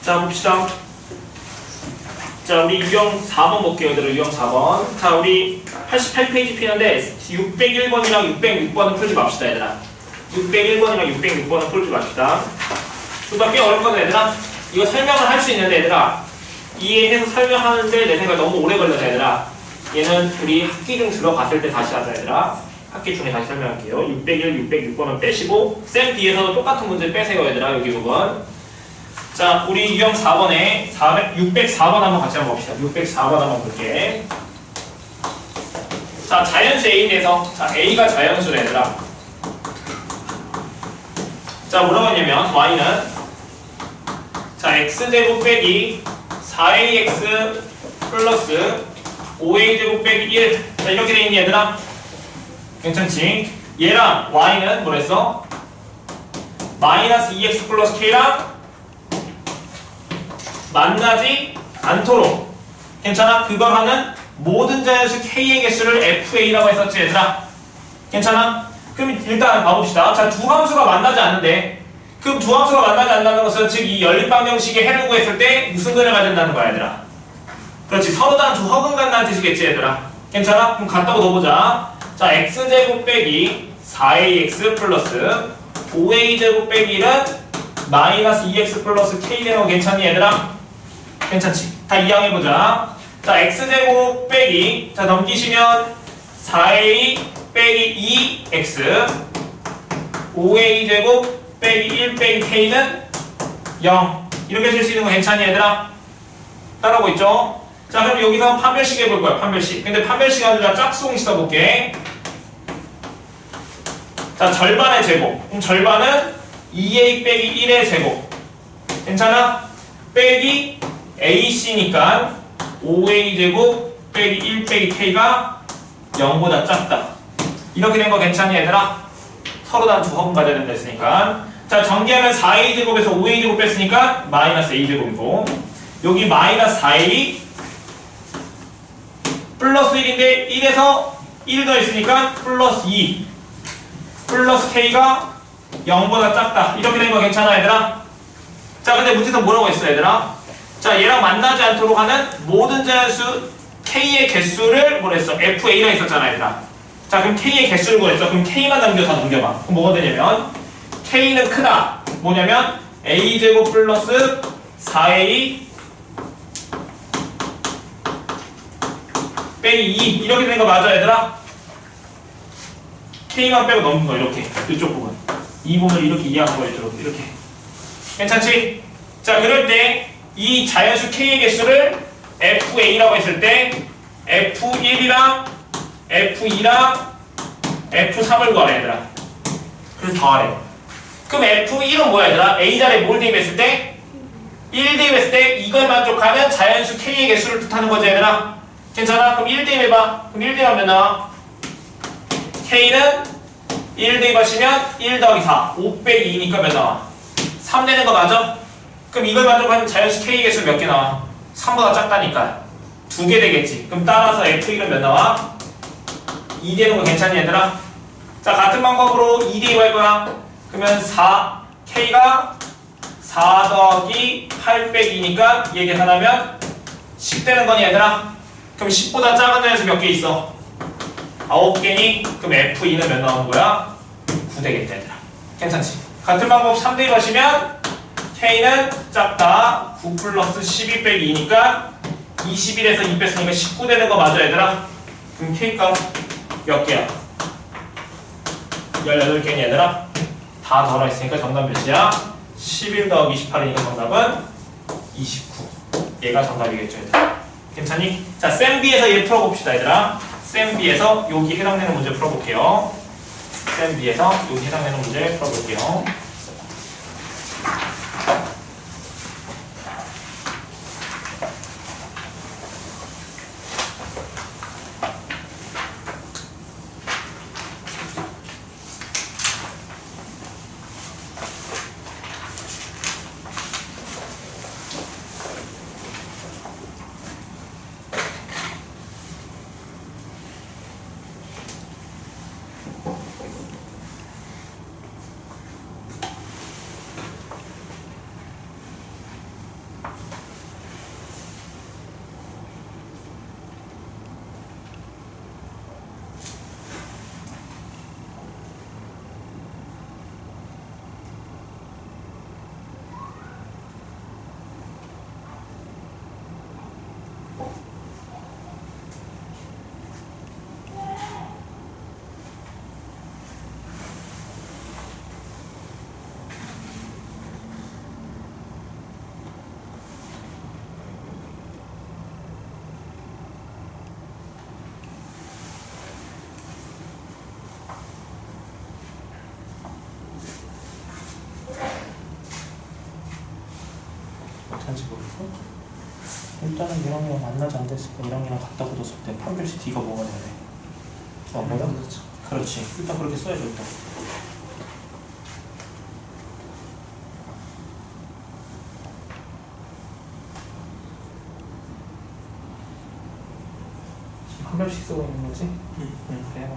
자, 봅시다. 자, 우리 유형 4번 볼게요. 얘들아, 유형 4번. 자, 우리 88페이지 피는데 601번이랑 606번은 풀지 맙시다, 얘들아. 601번이랑 606번은 풀지 맙시다. 둘 다 꽤 어렵거든, 얘들아. 이거 설명을 할 수 있는데, 얘들아. 이해해서 설명하는데 내 생각에 너무 오래 걸려서, 얘들아. 얘는 우리 학기 중 들어갔을 때 다시 하자, 얘들아. 학기 중에 다시 설명할게요. 601, 606번은 빼시고, 쌤 뒤에서도 똑같은 문제 빼세요, 얘들아. 여기 부분. 자, 우리 유형 4번에 604번 한번 같이 한번 봅시다. 604번 한번 볼게. 자, 자연수 A에 대해서. 자, A가 자연수래, 얘들아. 자, 뭐라고 했냐면, Y는 자, X제곱 빼기 4AX 플러스 5A제곱 빼기 1. 자, 이렇게 돼 있니, 얘들아? 괜찮지? 얘랑 Y는 뭐랬어? 마이너스 2X 플러스 K랑 만나지 않도록. 괜찮아? 그걸 하는 모든 자연수 K의 개수를 FA라고 했었지, 얘들아? 괜찮아? 그럼 일단 봐봅시다. 자, 두 함수가 만나지 않는데, 그럼 두 함수가 만나지 않는다는 것은 즉 이 열린 방정식의 해를 구했을 때 무슨 근을 가진다는 거야, 얘들아? 그렇지, 서로 다른 두 허근 간다는 뜻이겠지, 얘들아? 괜찮아? 그럼 같다고 넣어보자. 자, X제곱 빼기 4AX 플러스 5A제곱 빼기 1은 마이너스 2X 플러스 K 되는 거 괜찮니, 얘들아? 괜찮지? 다 이항해보자. 자, X제곱 빼기, 자, 넘기시면 4A 빼기 2X 5A제곱 빼기 1 빼기 K는 0. 이렇게 쓸 수 있는 거 괜찮니, 얘들아? 따라오고 있죠? 자, 그럼 여기서 판별식 해볼 거야, 판별식. 근데 판별식 아니라 짝수공 써볼게. 자, 절반의 제곱. 그럼 절반은 2A 빼기 1의 제곱. 괜찮아? 빼기 AC니까 5A 제곱 빼기 1 빼기 K가 0보다 작다. 이렇게 된 거 괜찮니, 얘들아? 서로 다 두 허분 가져야 된다 했으니까. 자, 전개하면 4A 제곱에서 5A 제곱 뺐으니까 마이너스 A 제곱이고, 여기 마이너스 4A 플러스 1인데 1에서 1 더했으니까 플러스 2 플러스 K가 0보다 작다. 이렇게 된 거 괜찮아, 얘들아? 자, 근데 문제에서 뭐라고 했어, 얘들아? 자, 얘랑 만나지 않도록 하는 모든 자연수 K의 개수를 뭐랬어? FA라 했었잖아, 얘들아. 자, 그럼 K의 개수를 구했어. 그럼 K만 남겨, 다 넘겨봐. 그럼 뭐가 되냐면 K는 크다. 뭐냐면 A제곱 플러스 4A 빼기 2 이렇게 된 거 맞아, 얘들아? K만 빼고 넘긴 거 이렇게. 이쪽 부분. 이 부분을 이렇게 이해한 거예요, 이렇게. 괜찮지? 자, 그럴 때 이 자연수 K의 개수를 FA라고 했을 때 F1이랑 F2랑 F3을 구하래, 얘들아. 그래서 더하래. 그럼 F1은 뭐야, 얘들아? A자리에 뭘 대입했을 때? 1 대입했을 때 이걸 만족하는 자연수 K의 개수를 뜻하는 거지, 얘들아. 괜찮아? 그럼 1 대입해봐. 그럼 1 대입하면 나와. K는 1 대입하시면 1 더하기 4 5 빼기 2니까 몇 나와? 3 되는 거 맞아? 그럼 이걸 만족하는 자연수 K의 개수 몇 개 나와? 3보다 작다니까 2개 되겠지. 그럼 따라서 F1은 몇 나와? 2 되는 거 괜찮니, 얘들아? 자, 같은 방법으로 2 대입할 거야. 그러면 K가 4 더하기 8 빼기 2니까 얘 계산하면 10 되는 거니, 얘들아? 그럼 10보다 작은 자연수 몇 개 있어? 9개니? 그럼 F2는 몇 나오는 거야? 9 되겠다, 얘들아. 괜찮지? 같은 방법 3 대입하시면 K는 작다. 9 플러스 12 빼기 2니까 21에서 2 뺐으니까 19 되는 거 맞아, 얘들아? 그럼 K값 몇 개야? 18개니, 얘들아? 다 더러 있으니까 정답 몇이야? 11 더하기 28이니까 정답은 29. 얘가 정답이겠죠, 얘들아? 괜찮니? 자, 쌤 B에서 얘 풀어봅시다, 얘들아. 쌤 B에서 여기 해당되는 문제 풀어볼게요. 쌤 B에서 여기 해당되는 문제 풀어볼게요. 못한지 모르고 일단은 얘랑이랑 만나지 않았으니까 얘랑이랑 같다고 뒀을 때 판별식 D가 뭐가 돼야 돼? 뭐야? 그렇지. 일단 그렇게 써야죠 일단. 지금 판별식 쓰고 있는 거지? 응, 그래.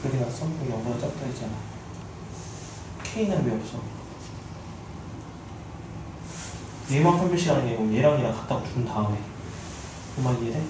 여기 났어? 여기 0보다 작다 했잖아. K는 왜 없어? 얘만 판별식하는 게 그럼 얘랑 얘랑 같다고 준 다음에 그만 이해돼?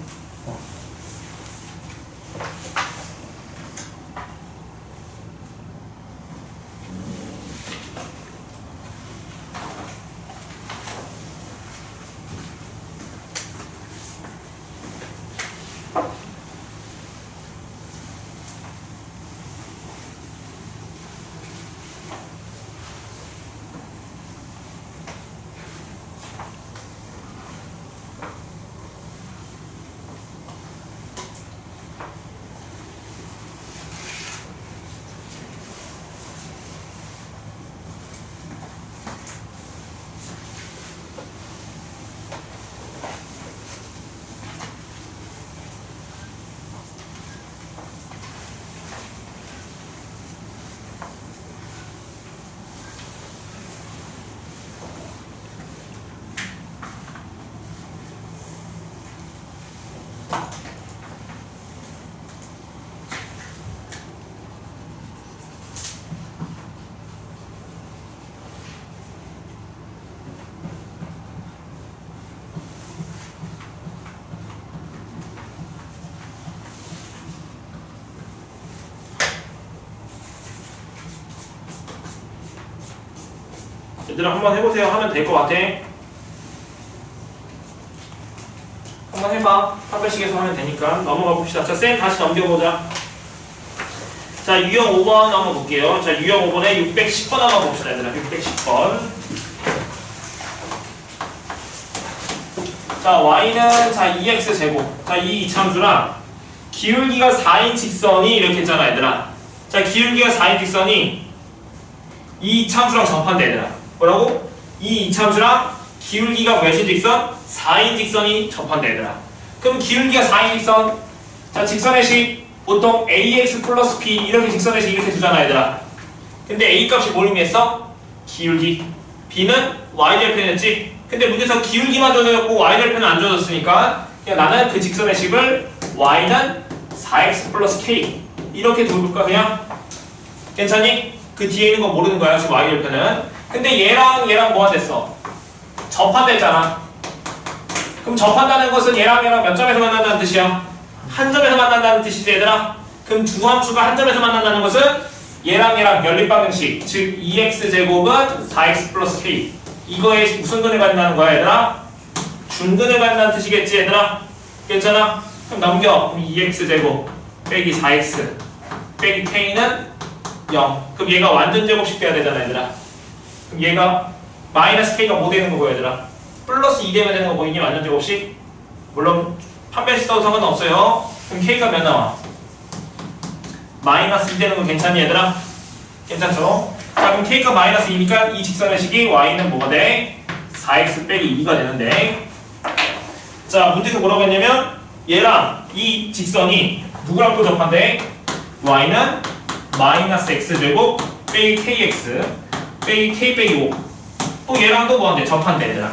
얘들아 한번 해보세요. 하면 될 것 같아. 한번 해봐. 판별식에서 하면 되니까. 넘어가 봅시다. 자, 쌤 다시 넘겨보자. 자, 유형 5번 한번 볼게요. 자, 유형 5번에 610번 한번 봅시다. 얘들아 610번. 자, y는 자 2x제곱. 자, 이 이참수랑 기울기가 4인 직선이 이렇게 있잖아 얘들아. 자, 기울기가 4인 직선이 이 이참수랑 접한대 얘들아. 뭐라고? 이 이참수랑 기울기가 몇인 직선? 4인 직선이 접한대 얘들아. 그럼 기울기가 4인 직선. 자, 직선의 식 보통 ax 플러스 b 이렇게 직선의 식 이렇게 두잖아 얘들아. 근데 a 값이 뭘 의미했어? 기울기. b는 y절편이었지. 근데 문제에서 기울기만 줘줬고 y절편은 안 줘줬으니까 그냥 나는 그 직선의 식을 y는 4x 플러스 k 이렇게 둘까 그냥? 괜찮니? 그 뒤에 있는 거 모르는 거야 지금 y절편은. 근데 얘랑 얘랑 뭐가 됐어? 접한댔잖아. 그럼 접한다는 것은 얘랑 얘랑 몇 점에서 만난다는 뜻이야? 한 점에서 만난다는 뜻이지 얘들아. 그럼 두 함수가 한 점에서 만난다는 것은 얘랑 얘랑 연립방정식 즉 2x제곱은 4x 플러스 k 이거에 무슨 근을 가진다는 거야 얘들아? 중근을 가진다는 뜻이겠지 얘들아. 괜찮아? 그럼 넘겨. 그럼 2x제곱 빼기 4x 빼기 k는 0. 그럼 얘가 완전 제곱식 돼야 되잖아 얘들아. 그럼 얘가 마이너스 k가 뭐 되는 거고 얘들아? 플러스 2 되면 되는 거 보이니? 완전 제곱식? 물론 판별식 써도 상관없어요. 그럼 k가 몇 나와? 마이너스 2 되는 거 괜찮니 얘들아? 괜찮죠? 자 그럼 k가 마이너스 2니까 이 직선의 식이 y는 뭐가 돼? 4x 빼기 2가 되는데 자 문제에서 뭐라고 했냐면 얘랑 이 직선이 누구랑 또 접한대? y는 마이너스 x제곱 빼기 kx 빼기 k 빼기 5 또 얘랑 또 뭐한대? 접한대 얘들아.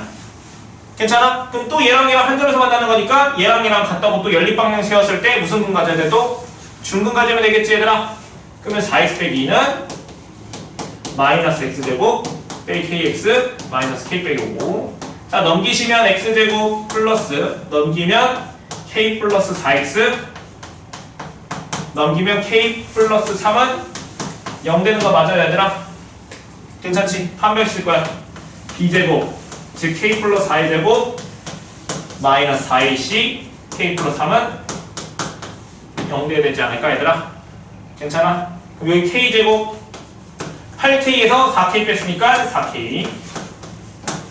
괜찮아? 그럼 또 얘랑 얘랑 한 점에서 만나는 거니까 얘랑 얘랑 같다고 또 연립방향 세웠을 때 무슨 근 가져야 돼? 또 중근 가지면 되겠지 얘들아? 그러면 4x 빼기 2는 마이너스 x제곱 빼기 kx 마이너스 k 빼기 5 자 넘기시면 x제곱 플러스 넘기면 k 플러스 4x 넘기면 k 플러스 3은 0 되는 거 맞아요 얘들아? 괜찮지? 판별 쓸 거야. b제곱 즉 k 플러스 4의 제곱 마이너스 4ac k 플러스 3은 0 돼야 되지 않을까 얘들아? 괜찮아? 그럼 여기 k제곱 8k에서 4k 뺐으니까 4k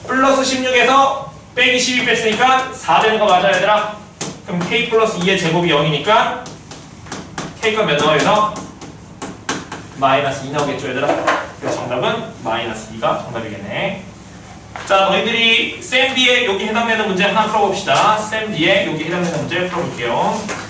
플러스 16에서 빼기 12 뺐으니까 4 되는 거 맞아 얘들아? 그럼 k 플러스 2의 제곱이 0이니까 K가 몇 나와서 마이너스 2 나오겠죠 얘들아? 그래서 정답은 마이너스 2가 정답이겠네. 자, 너희들이 쌤 D에 여기 해당되는 문제 하나 풀어봅시다. 쌤 D에 여기 해당되는 문제 풀어볼게요.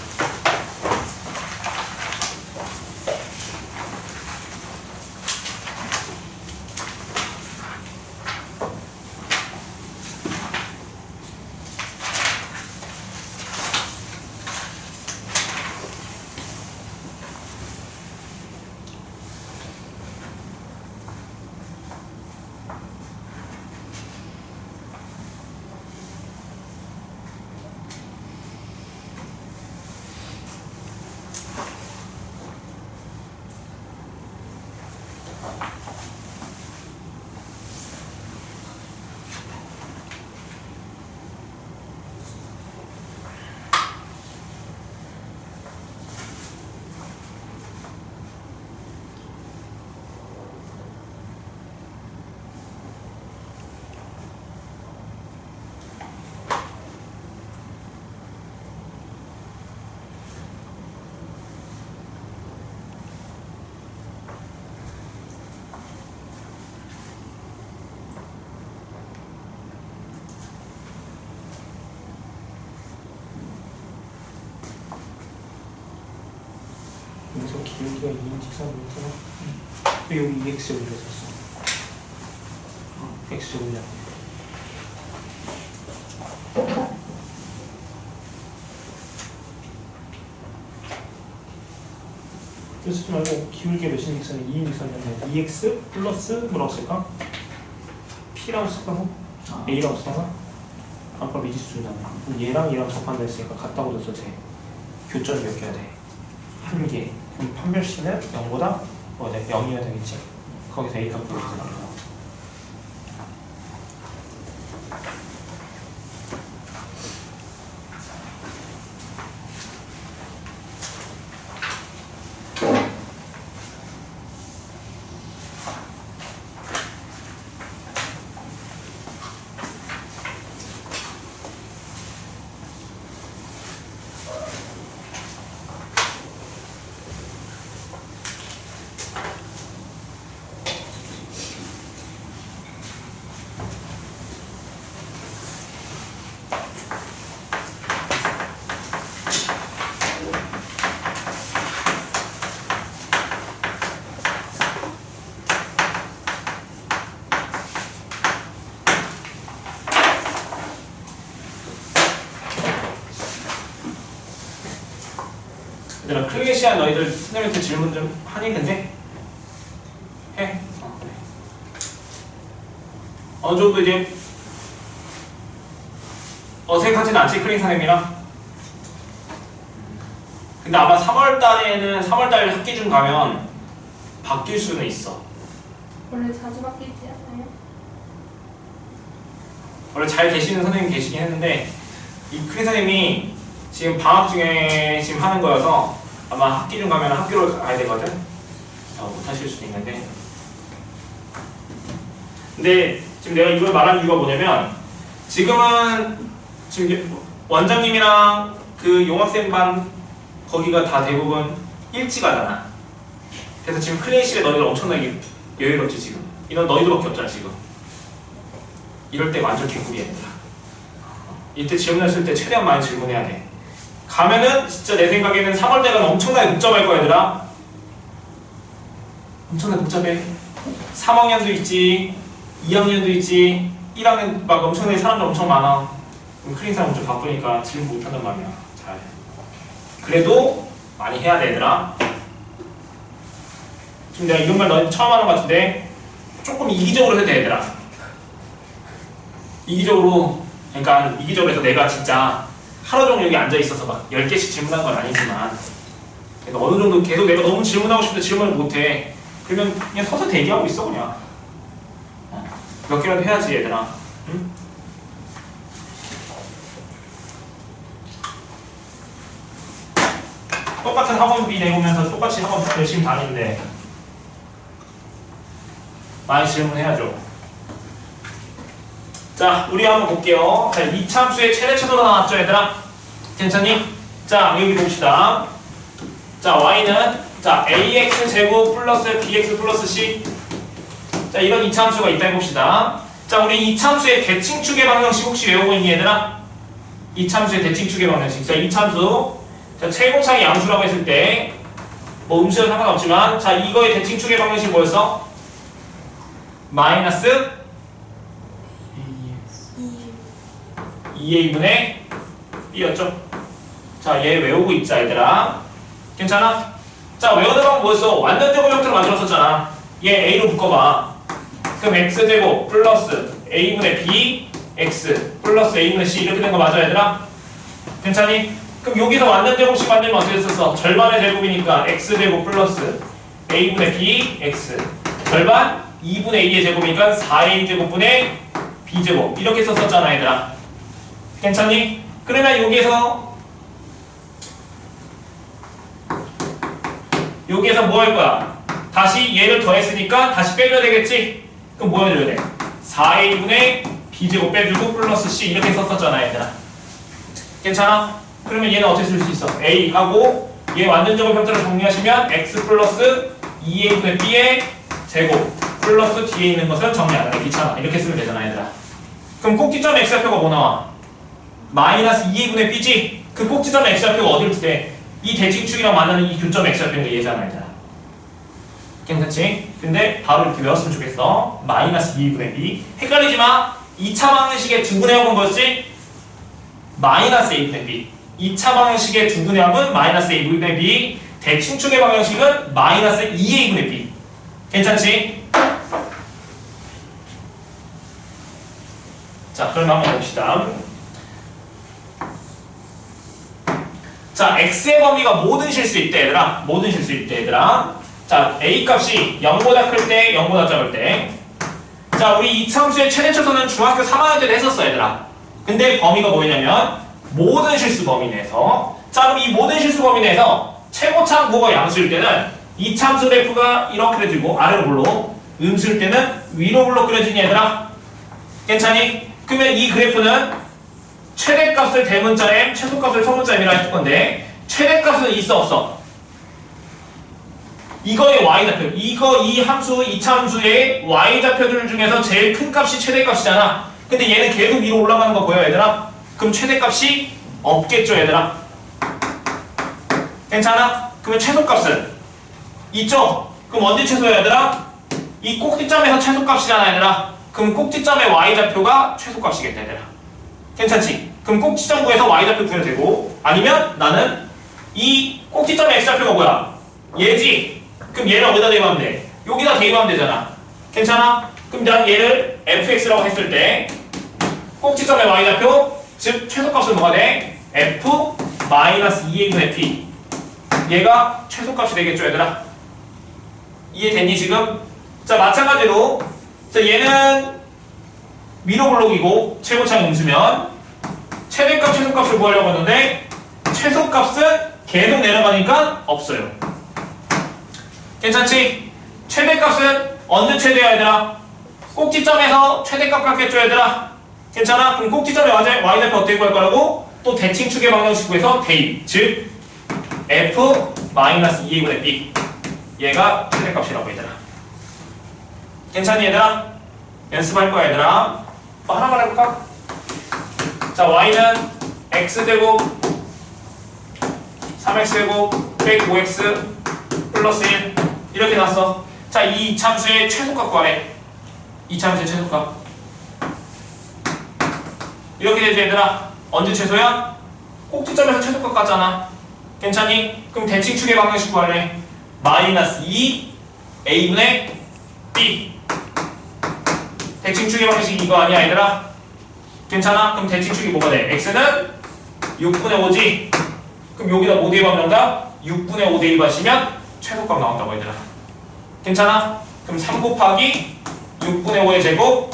여기서 기울기가 2인 직선이었잖아. 여기 x 올렸었어. x 올려. 쓰지 말고 기울기가 몇인 직선이 2인 직선이었는데 2x 플러스 뭐라고 쓸까? p라고 쓸까? a라고 쓸까? 아까 미지수 준다네. 얘랑 얘랑 접한다 했으니까 같다고 뒀어 쟤. 교점이 몇 개야 돼? 한 개. 그럼 판별식은 0보다 0이어야 되겠지. 거기서 a 값 보여주잖아. 얘들아, 클래시한 너희들 선생님한테 질문 좀 하니 근데? 해? 그래. 어느 정도 이제 어색하진 않지, 클린 선생님이랑? 근데 아마 3월달에는 3월달 학기중 가면 바뀔 수는 있어. 원래 자주 바뀌지 않아요? 원래 잘 계시는 선생님 계시긴 했는데 이 클린 선생님이 지금 방학 중에 지금 하는 거여서 아마 학기 중 가면 학교를 가야 되거든? 못 하실 수도 있는데 근데 지금 내가 이걸 말한 이유가 뭐냐면 지금은 지금 원장님이랑 그 용학생 반 거기가 다 대부분 일찍하잖아. 그래서 지금 클래식에 너희들 엄청나게 여유롭지 지금. 이런 너희들밖에 없잖아 지금. 이럴 때 완전 개꿀이야 얘들아. 이때 질문했을 때 최대한 많이 질문해야 돼. 가면은 진짜 내 생각에는 3월대가 엄청나게 복잡할 거야 얘들아. 엄청나게 복잡해. 3학년도 있지 2학년도 있지 1학년 막 엄청나게 사람들 엄청 많아. 그럼 클린 사람 좀 바쁘니까 질문 못한단 말이야. 잘. 그래도 많이 해야 돼 얘들아. 지금 내가 이런 말 너희 처음 하는 것 같은데 조금 이기적으로 해도 돼 얘들아. 이기적으로 그러니까 이기적으로 해서 내가 진짜 하루 종일 여기 앉아 있어서 막 10개씩 질문한 건 아니지만 그러니까 어느 정도 계속 내가 너무 질문하고 싶은데 질문을 못해. 그러면 그냥 서서 대기하고 있어 그냥. 몇 개라도 해야지 얘들아. 응? 똑같은 학원비 내보면서 똑같이 학원 열심히 다니는데 많이 질문해야죠. 자, 우리 한번 볼게요. 자, 이참수의 최대 최소로 나왔죠, 얘들아? 괜찮니? 자, 여기 봅시다. 자 y는 자 ax 제곱 플러스 bx 플러스 c. 자 이런 이차함수가 있다 해봅시다. 자 우리 이차함수의 대칭축의 방정식 혹시 외우고 있니 얘들아? 이차함수의 대칭축의 방정식. 자 이차함수 자 최고차의 양수라고 했을 때 뭐 음수는 상관없지만 자 이거의 대칭축의 방정식 뭐였어? 마이너스 2a분의 b였죠? 자 얘 외우고 있자 얘들아. 괜찮아? 자 외우는 방법 뭐였어? 완전 제곱 형태로 만들었었잖아. 얘 a로 묶어봐. 그럼 x제곱 플러스 a분의 b x 플러스 a분의 c 이렇게 된 거 맞아 얘들아? 괜찮니? 그럼 여기서 완전 제곱식 만들면 어떻게 했었어? 절반의 제곱이니까 x제곱 플러스 a분의 b x 절반 2분의 2의 제곱이니까 4a 제곱분의 b제곱 이렇게 썼었잖아 얘들아. 괜찮니? 그러면 여기에서 뭐 할 거야? 다시 얘를 더했으니까 다시 빼줘야 되겠지? 그럼 뭐 해줘야 돼? 4a분의 b제곱 빼주고 플러스 c 이렇게 썼었잖아 얘들아. 괜찮아? 그러면 얘는 어떻게 쓸 수 있어? a하고 얘 완전 제곱 형태로 정리하시면 x 플러스 2a분의 b의 제곱 플러스 뒤에 있는 것은 정리 안 하네. 귀찮아. 이렇게 쓰면 되잖아 얘들아. 그럼 꼭지점 x좌표가 뭐 나와? 마이너스 2a분의 b지? 그 꼭지점 x좌표가 어디로 돼? 이 대칭축이랑 만나는 이 교점 x좌표가 얘잖아 얘들아. 괜찮지? 근데 바로 이렇게 외웠으면 좋겠어. 마이너스 2a분의 b. 헷갈리지 마. 2차 방정식의 두분의 합은 뭐였지? 마이너스 a분의 b. 2차 방정식의 두분의 합은 마이너스 a분의 b. 대칭축의 방정식은 마이너스 2a분의 b. 괜찮지? 자, 그럼 한번 봅시다. 자, x의 범위가 모든 실수 있대 얘들아. 모든 실수 있대 얘들아. 자, a 값이 0보다 클 때, 0보다 작을 때. 자, 우리 이차함수의 최대초서는 중학교 3학년 때도 했었어 얘들아. 근데 범위가 뭐냐면 모든 실수 범위 내에서. 자, 그럼 이 모든 실수 범위 내에서 최고차 부호가 양수일 때는 이차함수 그래프가 이렇게 그려지고 아래로 불러, 음수일 때는 위로 불러 그려지니 얘들아. 괜찮니? 그러면 이 그래프는 최대값을 대문자 m, 최소값을 소문자 m이라 했을 건데 최대값은 있어 없어? 이거의 y좌표, 이 함수, 이차함수의 y좌표들 중에서 제일 큰 값이 최대값이잖아. 근데 얘는 계속 위로 올라가는 거 보여 얘들아? 그럼 최대값이 없겠죠 얘들아? 괜찮아? 그러면 최소값은 있죠? 그럼 언제 최소야 얘들아? 이 꼭지점에서 최소값이잖아 얘들아? 그럼 꼭지점의 y좌표가 최소값이겠다 얘들아. 괜찮지? 그럼 꼭지점 구해서 y좌표 구해도 되고, 아니면 나는 이 꼭지점의 x좌표가 뭐야? 얘지? 그럼 얘를 어디다 대입하면 돼? 여기다 대입하면 되잖아. 괜찮아? 그럼 난 얘를 fx라고 했을 때 꼭지점의 y좌표, 즉 최소값은 뭐가 돼? f-2a분의 p. 얘가 최소값이 되겠죠 얘들아? 이해됐니 지금? 자, 마찬가지로 자, 얘는 위로 블록이고 최고차는 음수면 최대값, 최소값을 구하려고 하는데 최소값은 계속 내려가니까 없어요. 괜찮지? 최대값은 언제 최대야 얘들아? 꼭지점에서 최대값 갖겠죠 얘들아? 괜찮아? 그럼 꼭지점의 y좌표 어떻게 구할 거라고? 또 대칭축의 방정식 구해서 대입, 즉 f-2a분의 b. 얘가 최대값이라고 얘들아. 괜찮니 얘들아? 연습할 거야 얘들아. 또 하나만 해볼까? 자, y는 x제곱 3x제곱 빼기 5x 플러스 1 이렇게 나왔어. 자, 이 참수의 최소값 구하래. 이 참수의 최소값 이렇게 되지 얘들아. 언제 최소야? 꼭지점에서 최소값 같잖아. 괜찮니? 그럼 대칭축의 방정식 구할래. 마이너스 2a분의 b. 대칭축의 방정식 이거 아니야 얘들아? 괜찮아? 그럼 대칭축이 뭐가 돼? x는 6분의 5지? 그럼 여기다 뭐 대입하면 정답? 6분의 5 대입하시면 최소값 나온다고 얘들아. 괜찮아? 그럼 3 곱하기 6분의 5의 제곱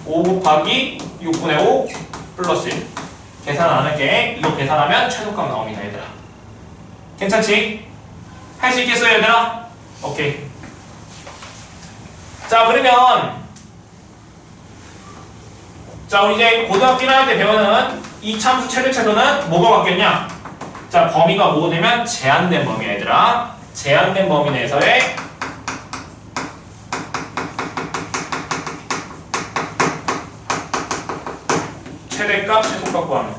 5 곱하기 6분의 5 플러스 1. 계산 안 할게. 이거 계산하면 최소값 나옵니다 얘들아. 괜찮지? 할 수 있겠어요 얘들아? 오케이. 자, 그러면 자, 우리 이제 고등학교 1학년 때 배우는 이 참수 최대 최소는 뭐가 같겠냐? 자, 범위가 뭐가 되면 제한된 범위야, 얘들아. 제한된 범위 내에서의 최대값, 최소값 구하는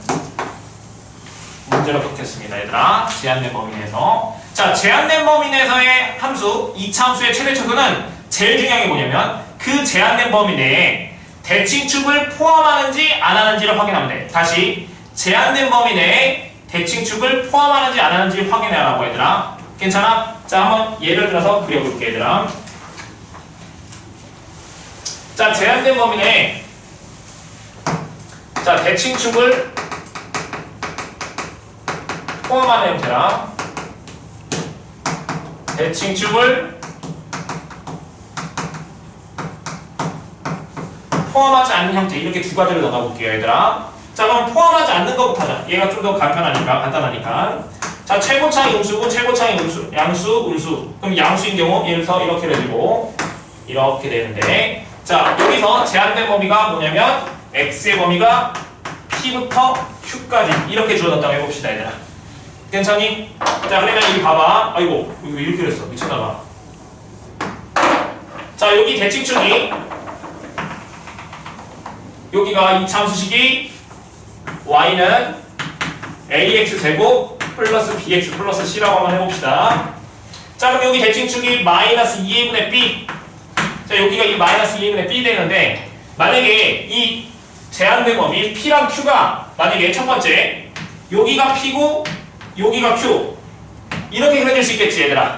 문제로 바뀌었습니다, 얘들아. 제한된 범위 내에서. 자, 제한된 범위 내에서의 함수, 이차 함수의 최대 최소는 제일 중요한 게 뭐냐면 그 제한된 범위 내에 대칭축을 포함하는지 안 하는지를 확인하면 돼. 다시, 제한된 범위 내에 대칭축을 포함하는지 안 하는지 확인해라고, 얘들아. 괜찮아? 자, 한번 예를 들어서 그려볼게, 얘들아. 자, 제한된 범위 내에 자, 대칭축을 포함하는 형태랑 대칭축을 포함하지 않는 형태, 이렇게 두 가지를 나눠볼게요, 얘들아. 자, 그럼 포함하지 않는 것부터 하자. 얘가 좀 더 간단하니까. 자, 최고차의 음수고 최고차의 음수, 양수, 음수. 그럼 양수인 경우 예를 들어서 이렇게 되고 이렇게 되는데, 자, 여기서 제한된 범위가 뭐냐면 x의 범위가 p부터 q까지 이렇게 주어졌다고 해봅시다, 얘들아. 괜찮니? 자, 그러면 여기 봐봐. 아이고, 이거 이렇게 됐어. 미쳤나봐. 자, 여기 대칭축이 여기가 이 참수식이 y는 ax제곱 플러스 bx 플러스 c라고 한번 해봅시다. 자, 그럼 여기 대칭축이 마이너스 2a분의 b. 자, 여기가 이 마이너스 2a분의 b 되는데, 만약에 이 제한된 범위 p랑 q가 만약에 첫 번째 여기가 p고 여기가 q 이렇게 그려질 수 있겠지, 얘들아.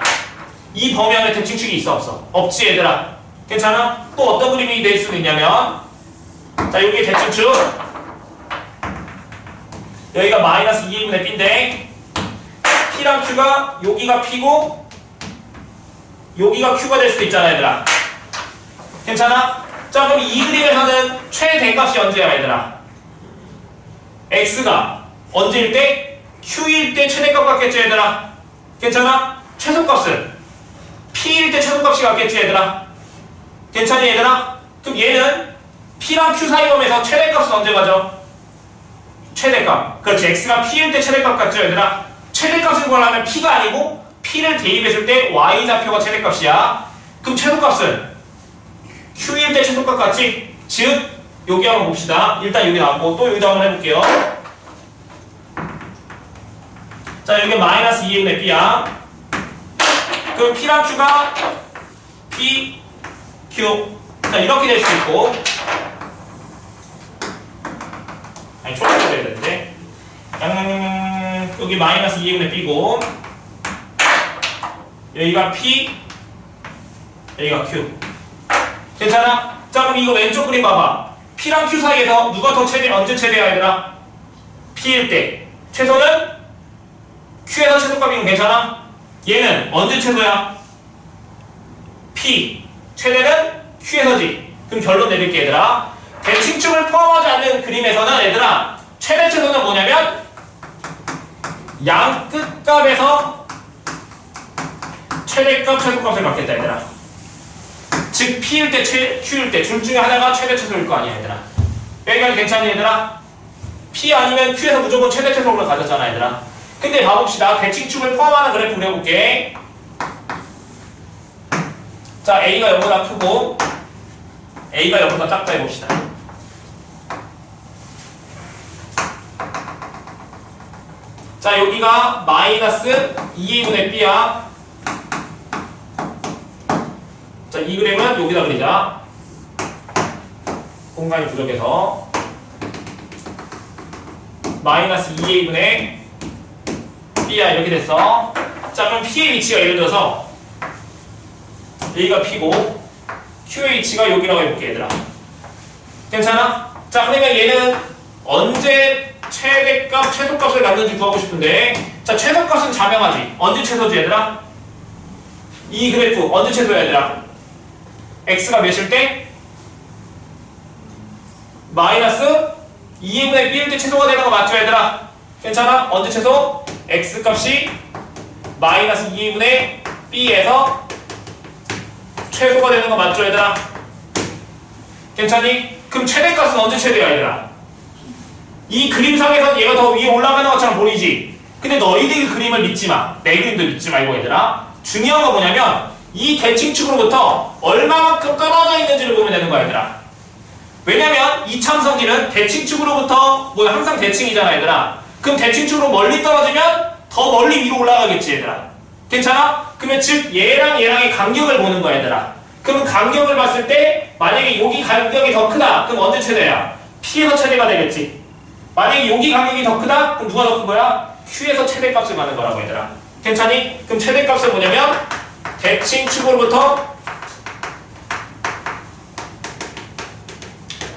이 범위 안에 대칭축이 있어, 없어? 없지, 얘들아. 괜찮아? 또 어떤 그림이 될 수도 있냐면, 자, 여기 대칭축 여기가 마이너스 2a분의 b인데 p랑 q가 여기가 p고 여기가 q가 될 수도 있잖아, 얘들아. 괜찮아? 자, 그럼 이 그림에서는 최대값이 언제야, 얘들아? x가 언제일 때? q일 때 최대값 같겠지, 얘들아. 괜찮아? 최소값은 p일 때 최소값이 같겠지, 얘들아. 괜찮니, 얘들아? 그럼 얘는 p랑 q 사이 범위에서 최대값은 언제 가죠? 최대값. 그렇지, x가 p일 때 최대값 같죠, 얘들아? 최대값을 구하려면 p가 아니고 p를 대입했을 때 y좌표가 최대값이야. 그럼 최소값은 q일 때 최소값 같지? 즉, 여기 한번 봅시다. 일단 여기 나왔고 또 여기다 한번 해볼게요. 자, 여기 마이너스 2a분의 b야. 그럼 p랑 q가 p, q. 자, 이렇게 될 수 있고, 아니 초록색 돼야 되는데, 여기 마이너스 2a분의 b고 여기가 p, 여기가 q. 괜찮아? 자, 그럼 이거 왼쪽 그림 봐봐. p랑 q 사이에서 누가 더 최대, 언제 최대야, 얘들아? p일 때. 최소는 q에서 최소값이면 괜찮아? 얘는 언제 최소야? p. 최대는 q에서지. 그럼 결론 내릴게, 얘들아. 대칭축을 포함하지 않는 그림에서는, 얘들아, 최대 최소는 뭐냐면 양 끝값에서 최대값, 최소값을 받겠다, 얘들아. 즉 p일 때, q일 때 둘 중에 하나가 최대 최소일 거 아니야, 얘들아. 여기까지 괜찮니, 얘들아? p 아니면 q에서 무조건 최대 최소를 가졌잖아, 얘들아. 근데 봐봅시다. 대칭축을 포함하는 그래프 그려볼게. 자, a가 0보다 크고 a가 0보다 작다 해봅시다. 자, 여기가 마이너스 2a분의 b야. 자, 이 그림은 여기다 그리자. 공간이 부족해서 마이너스 2a분의 b야, 이렇게 됐어. 자, 그럼 p의 위치가 예를 들어서 여기가 p고 q의 위치가 여기라고 해볼게, 얘들아. 괜찮아? 자, 그러면 얘는 언제 최대값, 최소값을 갖는지 구하고 싶은데, 자, 최소값은 자명하지. 언제 최소지, 얘들아? 이 그래프 언제 최소야, 얘들아? x가 몇일 때? 마이너스 2분의 b일 때 최소가 되는 거 맞죠, 얘들아? 괜찮아? 언제 최소? x 값이 마이너스 2분의 b에서 최소가 되는 거 맞죠, 얘들아? 괜찮니? 그럼 최대값은 언제 최대야, 얘들아? 이 그림상에선 얘가 더 위에 올라가는 것처럼 보이지? 근데 너희들 그림을 믿지 마. 내 그림도 믿지 말고 얘들아. 중요한 거 뭐냐면 이 대칭축으로부터 얼마만큼 떨어져 있는지를 보면 되는 거야 얘들아. 왜냐면 이 참성기는 대칭축으로부터 뭐 항상 대칭이잖아 얘들아. 그럼 대칭축으로 멀리 떨어지면 더 멀리 위로 올라가겠지 얘들아. 괜찮아? 그러면 즉 얘랑 얘랑의 간격을 보는 거야 얘들아. 그럼 간격을 봤을 때 만약에 여기 간격이 더 크다. 그럼 언제 최대야? P에서 최대가 되겠지. 만약에 여기 간격이 더 크다. 그럼 누가 더 큰 거야? Q에서 최대값을 받는 거라고 얘들아. 괜찮니? 그럼 최대값은 뭐냐면 대칭축으로부터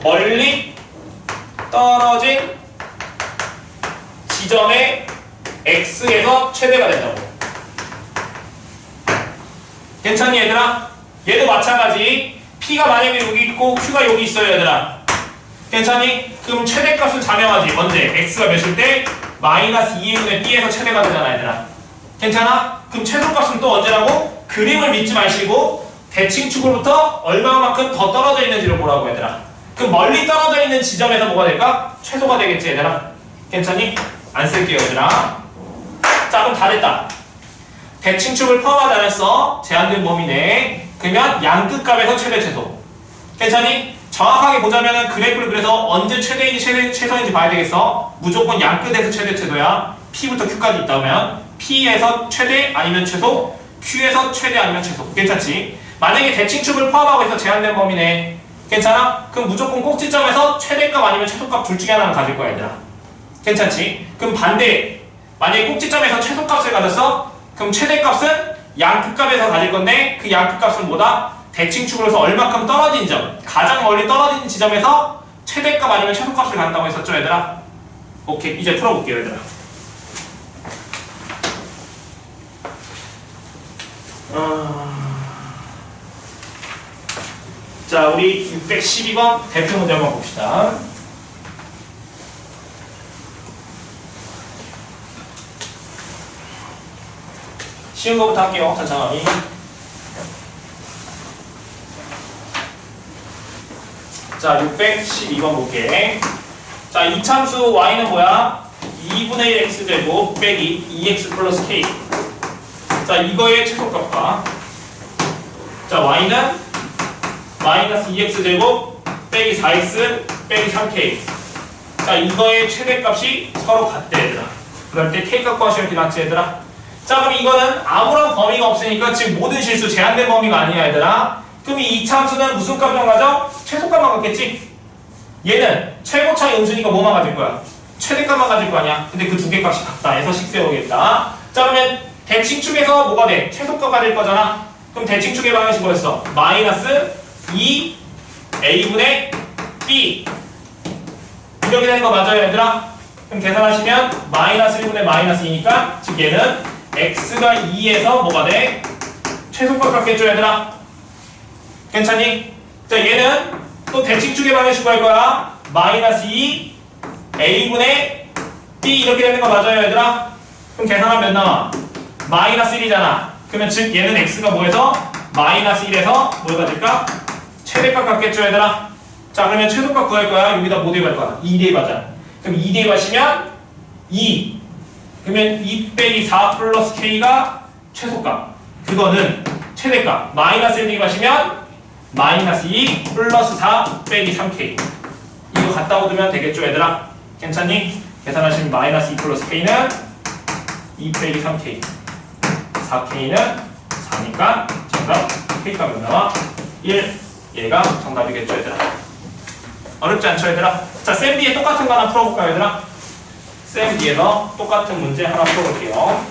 멀리 떨어진 지점의 X에서 최대가 된다고. 괜찮니 얘들아? 얘도 마찬가지. P가 만약에 여기 있고 Q가 여기 있어요 얘들아. 괜찮니? 그럼 최대값을 자명하지. 언제? X가 몇일 때? 마이너스 2분의 B에서 최대가 되잖아 얘들아. 괜찮아? 그럼 최소값은 또 언제라고? 그림을 믿지 마시고 대칭축으로부터 얼마만큼 더 떨어져 있는지를 보라고 얘들아. 그럼 멀리 떨어져 있는 지점에서 뭐가 될까? 최소가 되겠지 얘들아. 괜찮니? 안 쓸게요 얘들아. 자 그럼 다 됐다. 대칭축을 포함하지 않았어. 제한된 범위 내에. 그러면 양끝값에서 최대 최소. 괜찮니? 정확하게 보자면은 그래프를 그래서 언제 최대인지 최소인지 봐야 되겠어. 무조건 양끝에서 최대 최소야. P부터 Q까지 있다면 P에서 최대 아니면 최소, Q에서 최대 아니면 최소. 괜찮지? 만약에 대칭축을 포함하고 있어 제한된 범위 내에. 괜찮아? 그럼 무조건 꼭지점에서 최대값 아니면 최소값 둘 중에 하나는 가질 거야 얘들아. 괜찮지? 그럼 반대. 만약에 꼭지점에서 최소값을 가졌어? 그럼 최대값은 양끝값에서 가질 건데 그 양끝값은 뭐다? 대칭축으로서 얼마큼 떨어진 점, 가장 멀리 떨어진 지점에서 최대값 아니면 최소값을 간다고 했었죠 얘들아? 오케이 이제 풀어볼게요 얘들아. 자 우리 612번 대표 문제 한번 봅시다. 쉬운 거부터 할게요. 천천히. 자 612번 볼게. 자 이 참수 y는 뭐야? 2분의 1 x제곱 빼기 2x 플러스 k. 자 이거의 최소값과 자 y는 마이너스 2x제곱 빼기 4x 빼기 3k. 자 이거의 최대값이 서로 같대 얘들아. 그럴 때 k값 구하시면 이렇게 낫지 얘들아. 자 그럼 이거는 아무런 범위가 없으니까 지금 모든 실수 제한된 범위가 아니야 얘들아. 그럼 이 참수는 무슨 값만 가져? 최소값만 갖겠지? 얘는 최고차의 음수니까 뭐만 가질 거야? 최대값만 가질 거 아니야? 근데 그 두 개 값이 같다 해서 식 세우겠다. 자 그러면 대칭축에서 뭐가 돼? 최소값 가질 거잖아. 그럼 대칭축의 방향식 뭐였어? 마이너스 2a분의 b 이렇게 되는 거 맞아요 얘들아? 그럼 계산하시면 마이너스 1분의 마이너스 2니까 즉 얘는 x가 2에서 뭐가 돼? 최소값 같겠죠 얘들아? 괜찮니? 자 얘는 또 대칭축의 방향식으로 할 거야. 마이너스 2 a분의 b 이렇게 되는 거 맞아요 얘들아? 그럼 계산하면 몇 나와? 마이너스 1이잖아. 그러면 즉 얘는 x가 뭐에서? 마이너스 1에서 뭘 가질까? 최대값 같겠죠 얘들아? 자 그러면 최소값 구할 거야. 여기다 뭐 대입할 거야? 2 대입하자. 그럼 2 대입하시면 2 그러면 2 빼기 4 플러스 k가 최소값. 그거는 최대값. 마이너스 1 대입하시면 마이너스 2 플러스 4 빼기 3k. 이거 갖다 얻으면 되겠죠 얘들아? 괜찮니? 계산하시면 마이너스 2 플러스 k는 2 빼기 3k. 4k는 4니까 정답 k값은 나와 1. 얘가 정답이겠죠 얘들아? 어렵지 않죠 얘들아? 자 쌤 뒤에 똑같은 거 하나 풀어볼까요 얘들아? 쌤 뒤에서 똑같은 문제 하나 풀어볼게요.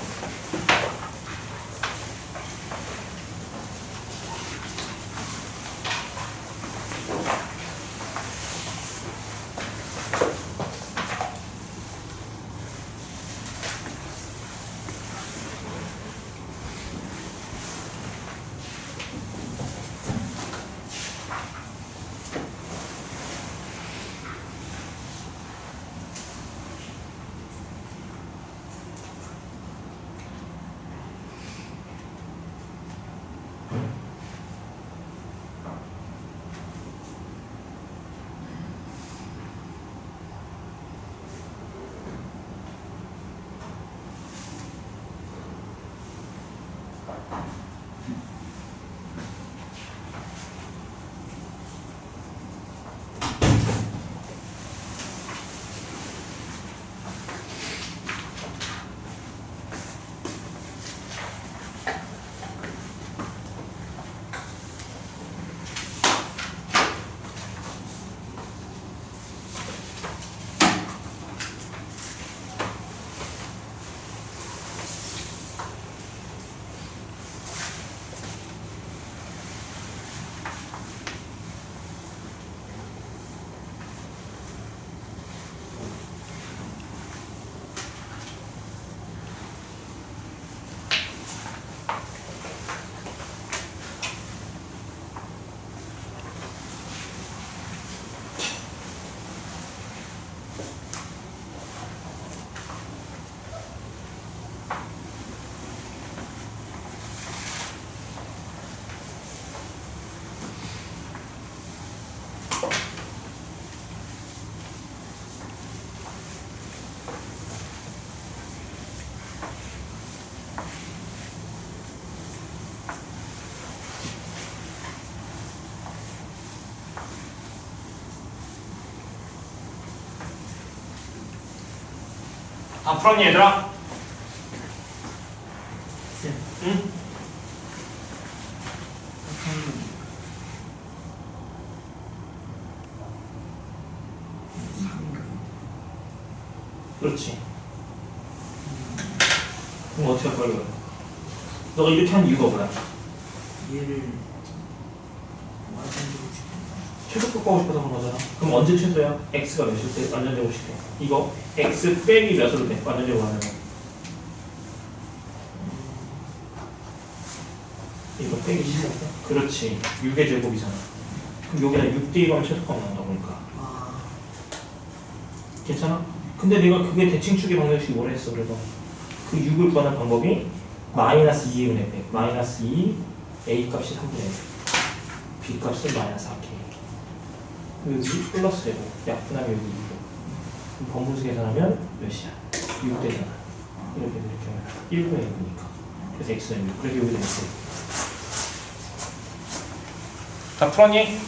다 풀었니 얘들아? 응? 그렇지. 그럼 어떻게 할 거야? 이거? 너가 이렇게 한 이유가 뭐야? 얘를 완전되고 싶은데. 최소 꺾고 싶어서 그런 거잖아. 그럼 언제 최소야? x가 몇일 때 완전제곱 시켜? 이거 x 빼기 몇으로 돼? 완전제곱 하면 이거 빼기 10이야? 그렇지. 6의 제곱이잖아. 그럼 여기다 6대 1하면 최소값 나온다 보니까 아, 괜찮아? 근데 내가 그게 대칭축의 방정식이 원했어. 그래서 그 6을 구하는 방법이 마이너스 2의 분의 100 마이너스 2 a 값이 3분의 1 b 값은 마이너스 4k 여기 플러스 되고 약분하면 여기 2고 그럼 번분수 계산하면 몇이야? 6 되잖아. 이렇게 하면 1분의 1이니까 그래서 x는 6 그래서 여기다 이렇게 다 풀었니?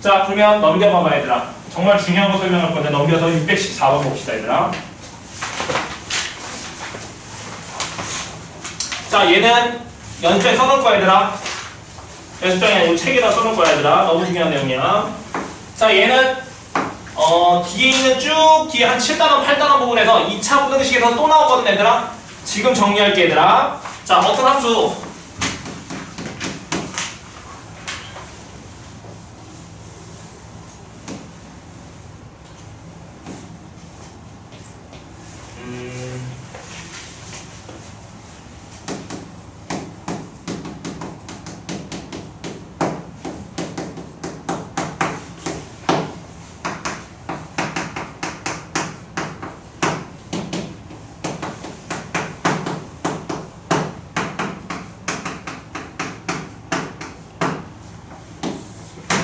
자 그러면 넘겨봐봐 얘들아. 정말 중요한 거 설명할 건데 넘겨서 614번 봅시다 얘들아. 자 얘는 연주에 써놓을 거야 얘들아. 연습장에 아니고 책에다 써놓을 거야 얘들아. 너무 중요한 내용이야. 자 얘는 뒤에 있는 쭉 뒤에 한 7단원 8단원 부분에서 2차 부등식에서 또 나오거든 얘들아. 지금 정리할게 얘들아. 자 어떤 함수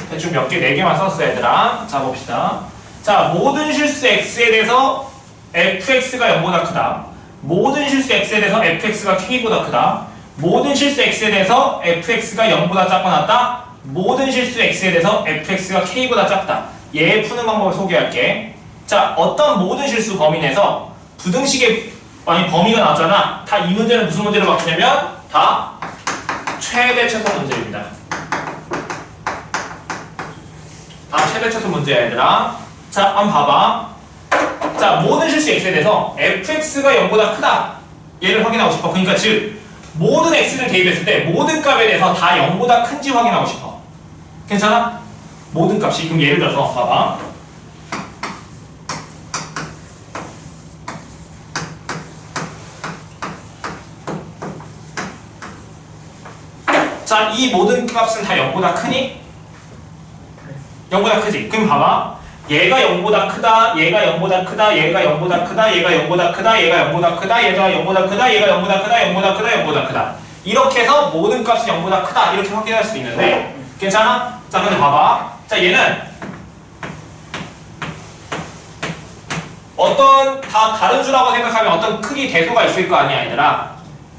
대충 몇 개, 4개만 썼어요, 얘들아. 자, 봅시다. 자, 모든 실수 x에 대해서 fx가 0보다 크다. 모든 실수 x에 대해서 fx가 k보다 크다. 모든 실수 x에 대해서 fx가 0보다 작고 낮다. 모든 실수 x에 대해서 fx가 k보다 작다. 얘 푸는 방법을 소개할게. 자, 어떤 모든 실수 범위 내에서 부등식의 범위가 나왔잖아. 다 이 문제는 무슨 문제로 바뀌냐면 다 최대 최소 문제입니다. 다 최대 최소 문제야 얘들아. 자 한번 봐봐. 자 모든 실수 x에 대해서 fx가 0보다 크다 얘를 확인하고 싶어. 그러니까 즉 모든 x를 대입했을 때 모든 값에 대해서 다 0보다 큰지 확인하고 싶어. 괜찮아? 모든 값이. 그럼 예를 들어서 봐봐. 자 이 모든 값은 다 0보다 크니? 0보다 크지? 그럼 봐봐. 얘가 0보다 크다, 얘가 0보다 크다, 얘가 0보다 크다, 얘가 0보다 크다, 얘가 0보다 크다, 얘가 0보다 크다, 얘가 0보다 크다, 0보다 크다, 0보다 크다. 이렇게 해서 모든 값이 0보다 크다 이렇게 확인할 수 있는데 괜찮아? 자 근데 봐봐. 자 얘는 어떤 다른 수라고 생각하면 어떤 크기 대소가 있을 거 아니야 얘들아.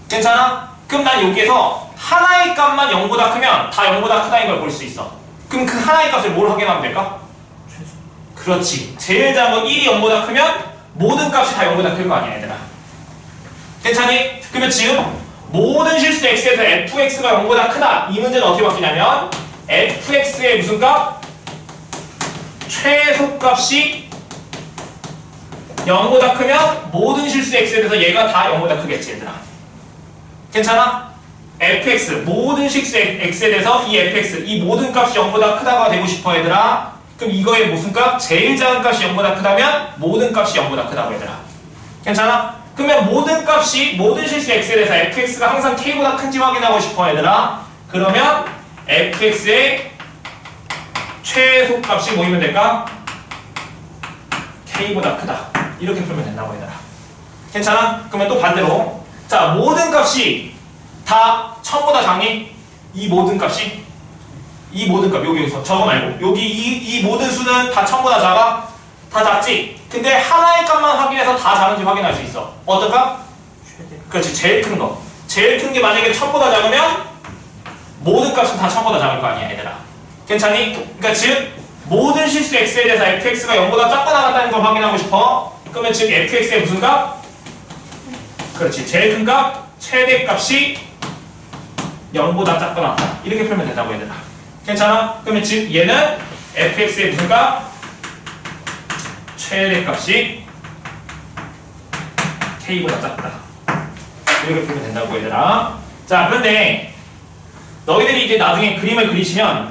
괜찮아? 그럼 난 여기에서 하나의 값만 0보다 크면 다 0보다 크다인 걸 볼 수 있어. 그럼 그 하나의 값을 뭘 확인하면 될까? 그렇지. 제일 작은 건 1이 0보다 크면 모든 값이 다 0보다 클 거 아니야 얘들아. 괜찮니? 그러면 지금 모든 실수 x에서 fx가 0보다 크다 이 문제는 어떻게 바뀌냐면 fx의 무슨 값? 최소값이 0보다 크면 모든 실수 x에 대해서 얘가 다 0보다 크겠지 얘들아. 괜찮아? fx 모든 실수 x에 대해서 이 fx 이 모든 값이 0보다 크다가 되고 싶어 얘들아. 그럼 이거의 무슨 값? 제일 작은 값이 0보다 크다면 모든 값이 0보다 크다고 얘들아. 괜찮아? 그러면 모든 값이 모든 실수 x에 대해서 fx가 항상 k보다 큰지 확인하고 싶어 얘들아. 그러면 fx의 최소값이 뭐이면 될까? k보다 크다 이렇게 풀면 된다고 얘들아. 괜찮아? 그러면 또 반대로 자 모든 값이 다 1000보다 작니? 이 모든 값이 이 모든 값 여기서 저거 말고 여기 이 모든 수는 다 1000보다 작아? 다 작지? 근데 하나의 값만 확인해서 다 작은지 확인할 수 있어. 어떤 값? 그렇지, 제일 큰 거. 제일 큰 게 만약에 1000보다 작으면 모든 값은 다 1000보다 작을 거 아니야, 얘들아. 괜찮니? 그러니까 즉 모든 실수 x에 대해서 fx가 0보다 작고 나갔다는 걸 확인하고 싶어. 그러면 즉 fx의 무슨 값? 그렇지, 제일 큰 값, 최대 값이 0보다 작고 나갔다. 이렇게 풀면 된다고, 얘들아. 괜찮아? 그러면 즉 얘는 fx의 무슨 값? 최대값이 k보다 작다. 이렇게 풀면 된다고, 얘들아. 자, 그런데 너희들이 이제 나중에 그림을 그리시면,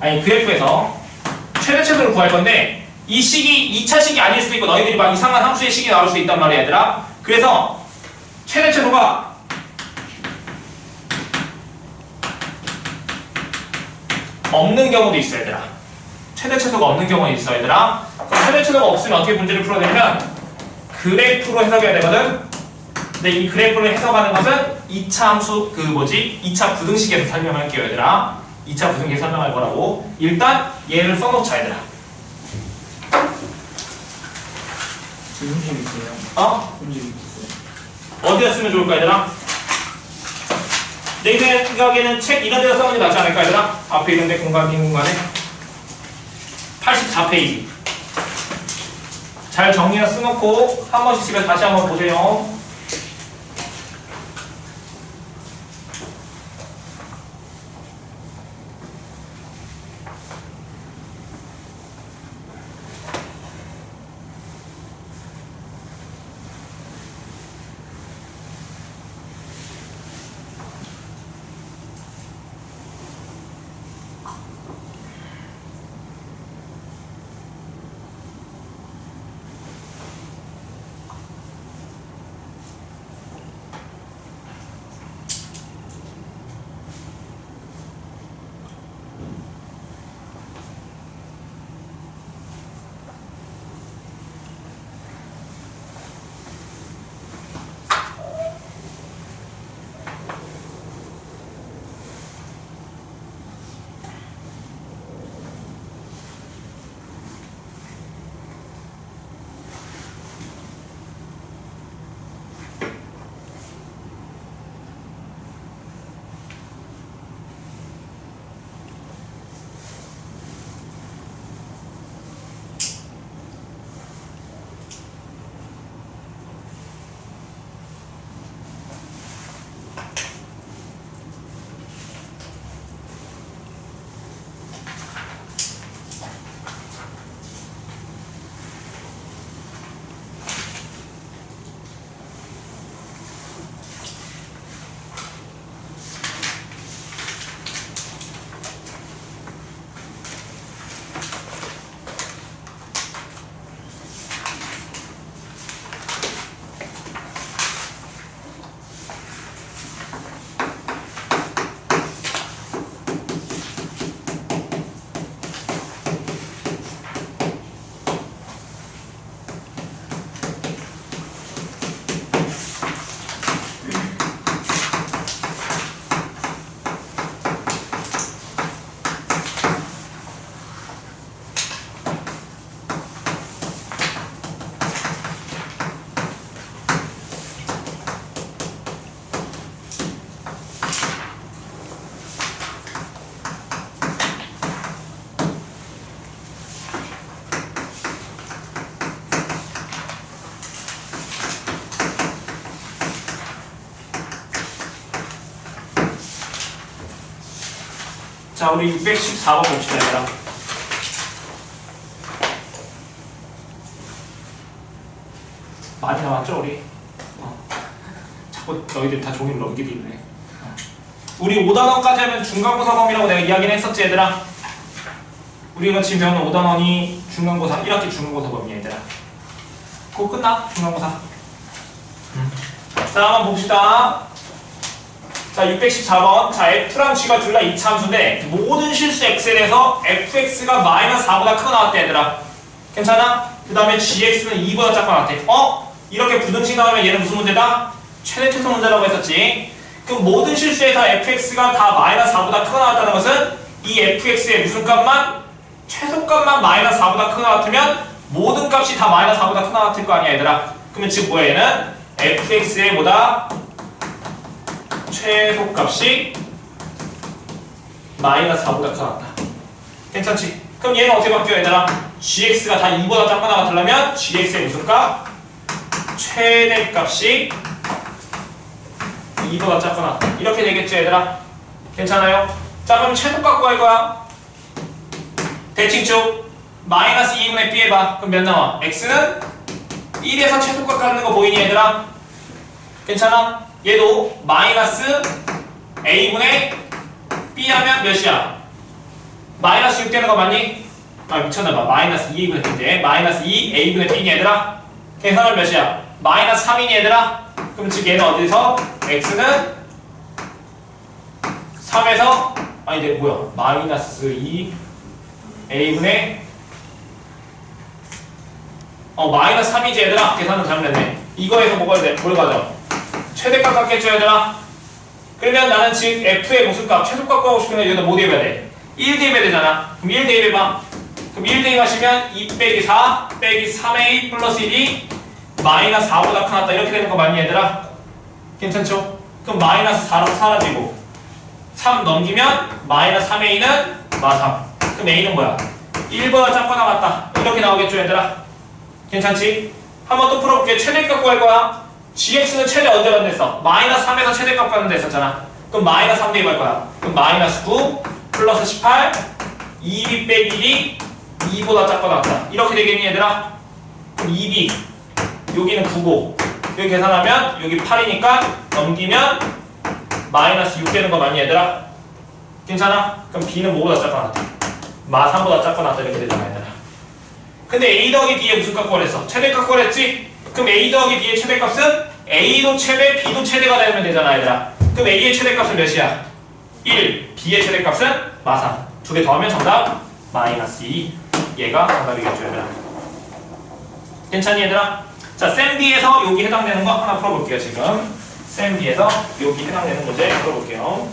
아니 그래프에서 최대최소를 구할 건데 이 식이 2차 식이 아닐 수도 있고 너희들이 막 이상한 함수의 식이 나올 수도 있단 말이야, 얘들아. 그래서 최대최소가 없는 경우도 있어, 얘들아. 최대최소가 없는 경우는 있어, 얘들아. 그럼 최대최소가 없으면 어떻게 문제를 풀어야 되냐면 그래프로 해석해야 되거든. 근데 이 그래프를 해석하는 것은 2차 함수 2차 부등식에서 설명할게요, 얘들아. 2차 부등식에서 설명할 거라고. 일단 얘를 써놓자, 얘들아. 음식이 있어요. 어? 음식이 있어요. 어디다 쓰면 좋을까, 얘들아? 내 생각에는 책 이런 데다 써놓는 게 낫지 않을까, 얘들아? 앞에 이런 데 공간, 빈 공간에 84페이지 잘 정리해서 써놓고 한 번씩 집에 다시 한번 보세요. 자, 우리 614번 봅시다, 얘들아. 많이 나왔죠, 우리? 자꾸 너희들 다 종이를 넘기고 있네. 우리 5단원까지 하면 중간고사 범위라고 내가 이야기는 했었지, 얘들아? 우리가 지금 배우는 5단원이 중간고사, 1학기 중간고사 범위야, 얘들아. 그거 끝나, 중간고사. 자, 한번 봅시다. 자, 614번. 자, F랑 G가 둘 다 2차 함수인데 모든 실수 X에 대해서 fx가 마이너스 4보다 크게 나왔대, 얘들아. 괜찮아? 그 다음에 gx는 2보다 작게 나왔대. 이렇게 부등식 나오면 얘는 무슨 문제다? 최대 최소 문제라고 했었지. 그럼 모든 실수에서 fx가 다 마이너스 4보다 크게 나왔다는 것은 이 fx의 무슨 값만? 최소값만 마이너스 4보다 크게 나왔으면 모든 값이 다 마이너스 4보다 크나 같을 거 아니야 얘들아. 그러면 즉 뭐야 얘는 fx의 보다 최소값이 마이너스 4보다 크다 같다. 괜찮지? 그럼 얘는 어떻게 바뀌어 얘들아? gx가 다 2보다 작거나 같으려면 gx의 무슨 값? 최대값이 2보다 작거나 이렇게 되겠죠 얘들아? 괜찮아요? 자 그럼 최소값 구할 거야. 대칭축 마이너스 2분의 b 해봐. 그럼 몇 나와? x는 1에서 최소값 갖는 거 보이니 얘들아? 괜찮아? 얘도 마이너스 a분의 b 하면 몇이야? 마이너스 6 되는 거 맞니? 아 미쳤나봐. 마이너스 2a분의 b인데 마이너스 2a분의 b니 얘들아? 계산은 몇이야? 마이너스 3이니 얘들아? 그럼 즉 얘는 어디서? x는 3에서 아니 이제 뭐야? 마이너스 2a분의 마이너스 3이지 얘들아? 계산은 잘못했네. 이거에서 뭐가 돼? 뭘 가져? 최대값 갖겠죠 얘들아? 그러면 나는 지금 f의 무슨 값? 최소값 구하고 싶으면 여기다 뭐 대입해야 돼? 1 대입해야 되잖아. 그럼 1 대입해봐. 그럼 1 대입하시면 2 빼기 4 빼기 3a 플러스 1이 마이너스 4보다 크다 이렇게 되는 거 맞니 얘들아? 괜찮죠? 그럼 마이너스 4로 사라지고 3 넘기면 마이너스 3a는 마3. 그럼 a는 뭐야? 1보다 작거나 같다 이렇게 나오겠죠 얘들아? 괜찮지? 한번 또 풀어볼게. 최대값 구할 거야. gx는 최대 언제 갖는댔어? 마이너스 3에서 최대값 갖는 데 있었잖아. 그럼 마이너스 3 대입할 거야. 그럼 마이너스 9 플러스 18 2b 빼기 1이 2보다 작거나 같다 이렇게 되겠니 얘들아? 그럼 2b 여기는 9고 여기 계산하면 여기 8이니까 넘기면 마이너스 6 되는 거 맞니 얘들아? 괜찮아? 그럼 b는 뭐보다 작거나 같다? 마 3보다 작거나 같다 이렇게 되잖아 얘들아. 근데 a 더하기 b의 무슨 값 구하랬어? 최대값 구하랬지? 그럼 a 더하기 b의 최대값은 a도 최대, b도 최대가 되면 되잖아 얘들아. 그럼 a의 최대값은 몇이야? 1, b의 최대값은 마3. 두 개 더하면 정답 마이너스 2. 얘가 정답이겠죠 얘들아. 괜찮니 얘들아? 자, 쌤 D에서 여기 해당되는 거 하나 풀어볼게요 지금. 쌤 D에서 여기 해당되는 문제 풀어볼게요.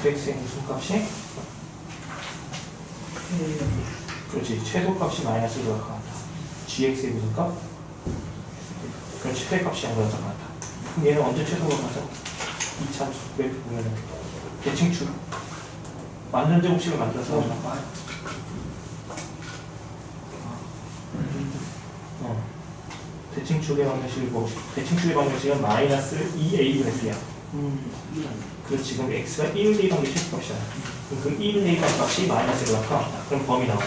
fx의 무슨 값이? 그렇지. 최소값이 마이너스 1보다 같다. gx의 무슨 값? 그럼 최대값이 0보다 같다. 그럼 얘는 언제 최소가 가죠? 2차 그래프 보면은 대칭축 완전 제곱식을 만들어서 대칭축의 방정식이고 대칭축의 방정식은 마이너스 2a분의 b야. 그래서 지금 x가 1 대입한 게 최소값이잖아. 그럼 그 1 대입한 값이 마이너스 1보다 크다. 그럼 범위 나오고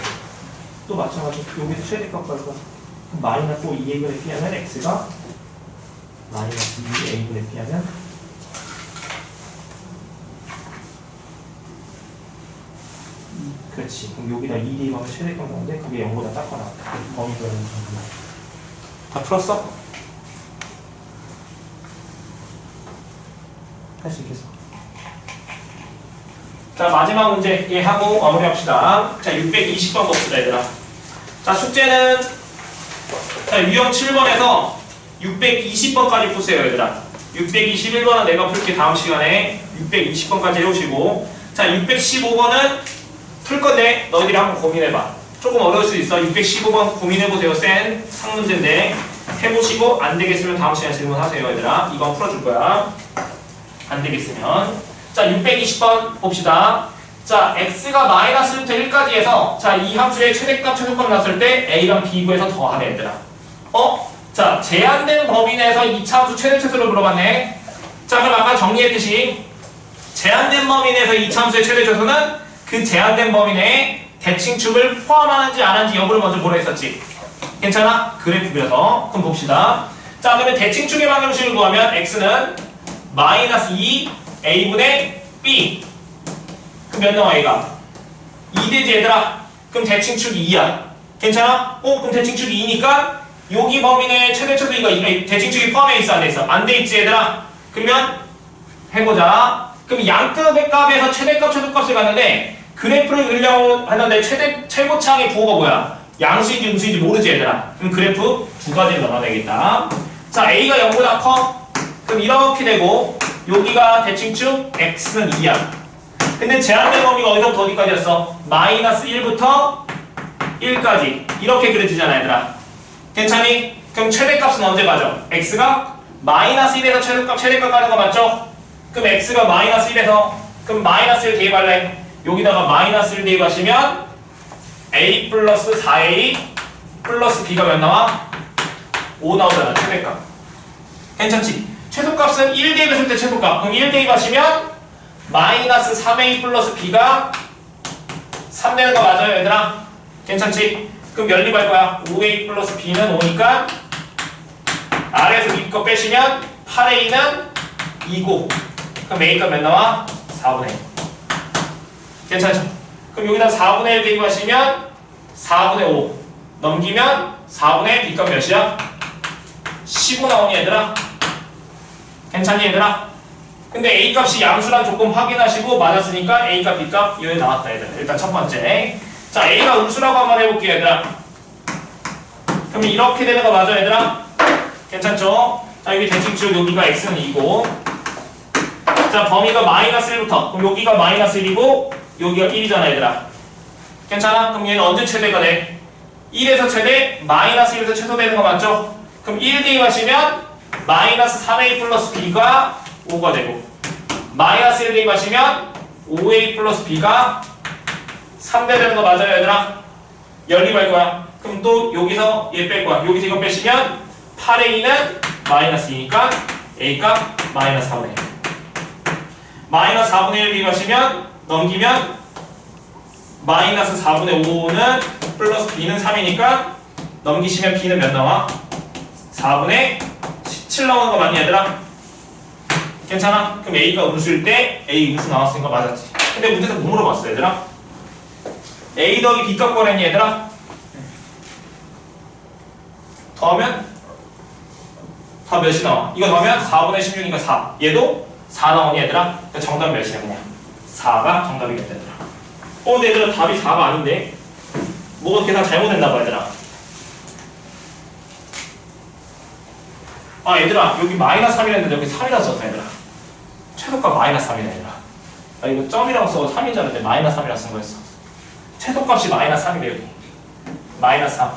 또 마찬가지로 여기서 최대값 갈 거야. 그럼 마이너스 2a분의 b 하면 x가 마이너스 2a분의 b 하면 그렇지. 그럼 여기다 2 대입하면 최대값 나오는데 그게 0보다 작거나 범위가 되는 정도. 다 풀었어? 할 수 있겠어. 자, 마지막 문제 얘 하고 마무리합시다. 자, 620번 봅시다, 얘들아. 자, 숙제는 자, 유형 7번에서 620번까지 푸세요, 얘들아. 621번은 내가 풀게 다음 시간에 620번까지 해오시고, 자, 615번은 풀 건데 너희들이 한번 고민해봐. 조금 어려울 수 있어. 615번 고민해보세요. 센 상문제인데 해보시고 안 되겠으면 다음 시간에 질문하세요, 얘들아. 이건 풀어줄 거야. 안 되겠으면. 자, 620번 봅시다. 자, x가 마이너스 1부터 1까지 해서 자, 이 함수의 최대값, 최소값 났을 때 a랑 b 구해서 더하래, 얘들아. 자, 제한된 범위 내에서 2차 함수 최대 최소를 물어봤네. 자, 그럼 아까 정리했듯이 제한된 범위 내에서 2차 함수의 최대 최소는 그 제한된 범위 내에 대칭축을 포함하는지 안 하는지 여부를 먼저 보라 했었지. 괜찮아? 그래프 그려서. 그럼 봅시다. 자, 그러면 대칭축의 방정식을 구하면 x는 마이너스 2 a분의 b. 그럼 몇 나와 a가? 2되지 얘들아. 그럼 대칭축이 2야. 괜찮아? 그럼 대칭축이 2니까 여기 범위 내에 최대 최소 이거 대칭축이 포함해 있어 안 돼 있어? 안 돼 있지 얘들아. 그러면 해보자. 그럼 양급의 값에서 최대값 최소값을 갔는데 그래프를 그리려고 하는데 최고차항의 부호가 뭐야? 양수인지 음수인지 모르지 얘들아. 그럼 그래프 두 가지를 넣어야 되겠다. 자, a가 0보다 커. 그럼 이렇게 되고 여기가 대칭축 x는 2야. 근데 제한된 범위가 어디서부터 어디까지였어? 마이너스 1부터 1까지 이렇게 그려지잖아 얘들아. 괜찮니? 그럼 최대값은 언제 가죠? x가 마이너스 1에서 최대값 가는 거 맞죠? 그럼 x가 마이너스 1에서 그럼 마이너스 1 대입할래? 여기다가 마이너스 1 대입하시면 a 플러스 4a 플러스 b가 몇 나와? 5 나오잖아 최대값. 괜찮지? 최소값은 1 대입했을 때 최소값. 그럼 1 대입하시면 마이너스 3a 플러스 b가 3 되는 거 맞아요 얘들아? 괜찮지? 그럼 연립할 거야. 5a 플러스 b는 5니까 아래에서 위 거 빼시면 8a는 2고 그럼 a가 몇 나와? 4분의 1. 괜찮죠? 그럼 여기다 4분의 1 대입하시면 4분의 5 넘기면 4분의 b값 몇이야? 15 나오니 얘들아? 괜찮니 얘들아? 근데 a값이 양수란 조건 확인하시고 맞았으니까 a값 b값 여기 나왔다 얘들아. 일단 첫 번째. 자, a가 음수라고 한번 해볼게요 얘들아. 그럼 이렇게 되는 거 맞아 얘들아? 괜찮죠? 자, 여기 대칭축 여기가 x는 2고 자, 범위가 마이너스 1부터 그럼 여기가 마이너스 1이고 여기가 1이잖아 얘들아. 괜찮아? 그럼 얘는 언제 최대가 돼? 1에서 최대, 마이너스 1에서 최소되는 거 맞죠? 그럼 1 대입하시면 마이너스 3a 플러스 b가 5가 되고 마이너스 1 대입하시면 5a 플러스 b가 3대 되는 거 맞아요 얘들아? 연립할 거야. 그럼 또 여기서 얘 뺄 거야. 여기서 이거 빼시면 8a는 마이너스 2니까 a값 마이너스 4분의 1. 마이너스 4분의 1 대입하시면 넘기면 마이너스 4분의 5는 플러스 b는 3이니까 넘기시면 b는 몇 나와? 4분의 17 나오는 거 맞니 얘들아? 괜찮아? 그럼 a가 음수일 때 a 음수 나왔으니까 맞았지. 근데 문제에서 뭐 물어봤어 얘들아? a 더하기 b 값 구하랬니 얘들아? 더하면 다 몇이 나와? 이거 더하면 4분의 16이니까 4. 얘도 4 나오니 얘들아? 그러니까 정답 몇이야 그냥? 4가 정답이겠다 얘들아. 근데 얘들아 답이 4가 아닌데? 뭐가 계산 잘못했나 봐 얘들아. 아 얘들아 여기 마이너스 3이랬는데 여기 3이라고 썼다 얘들아. 최소값 마이너스 3이네 얘들아. 아 이거 점이라고 써서 3인 줄 알았는데 마이너스 3이라고 쓴 거였어. 최소값이 마이너스 3이래 여기. 마이너스 3.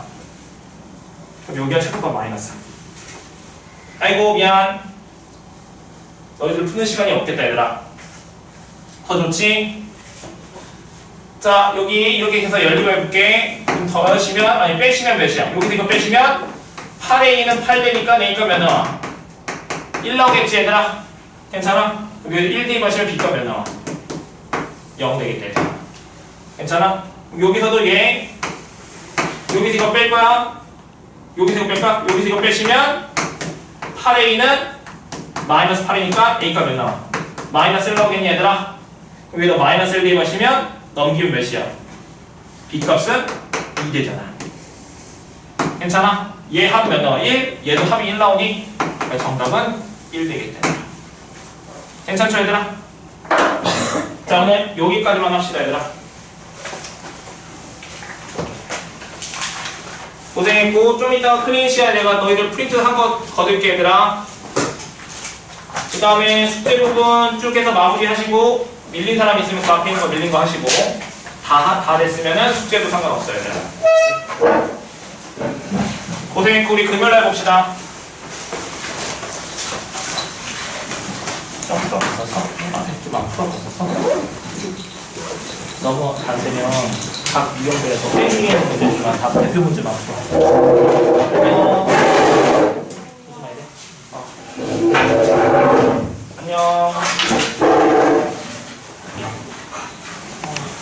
그럼 여기가 최소값 마이너스 3. 아이고 미안. 너희들 푸는 시간이 없겠다 얘들아. 더 좋지? 자 여기 이렇게 해서 연립해볼게. 그럼 더하시면 아니 빼시면 몇이야? 여기서 이거 빼시면 8a는 8 되니까 a가 몇 나와? 1 나오겠지 얘들아? 괜찮아? 그럼 여기 1 대입하시면 b가 몇 나와? 0 되겠다 얘들아. 괜찮아? 그럼 여기서도 얘 여기서 이거 뺄 거야. 여기서 이거 뺄까? 여기서 이거 빼시면 8a는 마이너스 8이니까 a가 몇 나와? 마이너스 1 나오겠니 얘들아? 그럼 여기다 마이너스 1 대입하시면 넘기면 몇이야? b값은 2 되잖아. 괜찮아? 얘 합이 몇 나와? 1, 얘도 합이 1 나오니? 정답은 1 되겠다. 괜찮죠 얘들아? 자 오늘 여기까지만 합시다 얘들아. 고생했고 좀 이따 클린 시간 내가 너희들 프린트 한 거 거둘게 얘들아. 그 다음에 숙제 부분 쭉 해서 마무리 하시고 밀린 사람 있으면 그 앞에 있는 거 밀린 거 하시고 다 됐으면은 숙제도 상관없어요 얘들아. 고생했고 우리 금요일날 봅시다. 좀 앞으로 너무 안 되면 각 유형별에서 빼주기에 있는 문제지만 다 대표 문제만 풀어. 조심해야 돼. 안녕.